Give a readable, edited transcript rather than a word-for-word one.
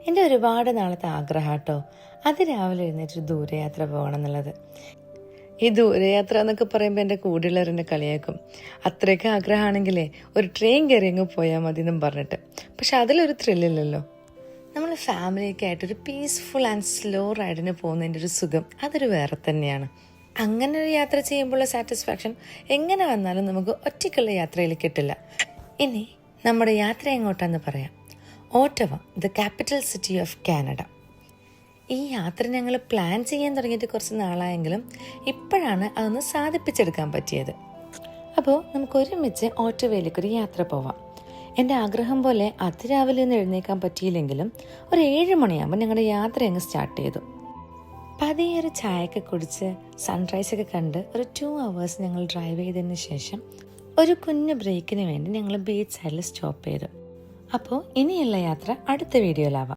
എൻ്റെ ഒരുപാട് നാളത്തെ ആഗ്രഹം കേട്ടോ, അതിരാവിലെ എഴുന്നേറ്റൊരു ദൂരയാത്ര പോകണം എന്നുള്ളത്. ഈ ദൂരയാത്ര എന്നൊക്കെ പറയുമ്പോൾ എൻ്റെ കൂടെയുള്ളവരെന്നെ കളിയാക്കും. അത്രയൊക്കെ ആഗ്രഹമാണെങ്കിലേ ഒരു ട്രെയിൻ കയറി അങ്ങ് പോയാൽ മതി എന്നും പറഞ്ഞിട്ട്. പക്ഷെ അതിലൊരു ത്രില്ലില്ലല്ലോ. നമ്മൾ ഫാമിലിയൊക്കെ ആയിട്ടൊരു പീസ്ഫുൾ ആൻഡ് സ്ലോ റൈഡിന് പോകുന്നതിൻ്റെ ഒരു സുഖം അതൊരു വേറെ തന്നെയാണ്. അങ്ങനെ ഒരു യാത്ര ചെയ്യുമ്പോഴുള്ള സാറ്റിസ്ഫാക്ഷൻ എങ്ങനെ വന്നാലും നമുക്ക് ഒറ്റയ്ക്കുള്ള യാത്രയിൽ കിട്ടില്ല. ഇനി നമ്മുടെ യാത്ര എങ്ങോട്ടാന്ന് പറയാം. Ottawa, the capital city of Canada. ഈ യാത്ര ഞങ്ങൾ പ്ലാൻ ചെയ്യാൻ തുടങ്ങിയിട്ട് കുറച്ച് നാളായെങ്കിലും ഇപ്പോഴാണ് അതൊന്ന് സാധിപ്പിച്ചെടുക്കാൻ പറ്റിയത്. അപ്പോൾ നമുക്ക് ഒരുമിച്ച് ഓട്ടോവയിലേക്കൊരു യാത്ര പോവാം. എൻ്റെ ആഗ്രഹം പോലെ അതിരാവിലെ ഒന്നും എഴുന്നേക്കാൻ പറ്റിയില്ലെങ്കിലും ഒരു 7 മണിയാകുമ്പോൾ ഞങ്ങളുടെ യാത്ര അങ്ങ് സ്റ്റാർട്ട് ചെയ്തു. പതിയെ ഒരു ചായയൊക്കെ കുടിച്ച് സൺറൈസൊക്കെ കണ്ട് ഒരു 2 hours ഞങ്ങൾ ഡ്രൈവ് ചെയ്തതിന് ശേഷം ഒരു കുഞ്ഞു ബ്രേക്കിന് വേണ്ടി ഞങ്ങൾ ബീച്ച് സൈഡിൽ സ്റ്റോപ്പ് ചെയ്തു. അപ്പോൾ ഇനിയുള്ള യാത്ര അടുത്ത വീഡിയോയിലാവാം.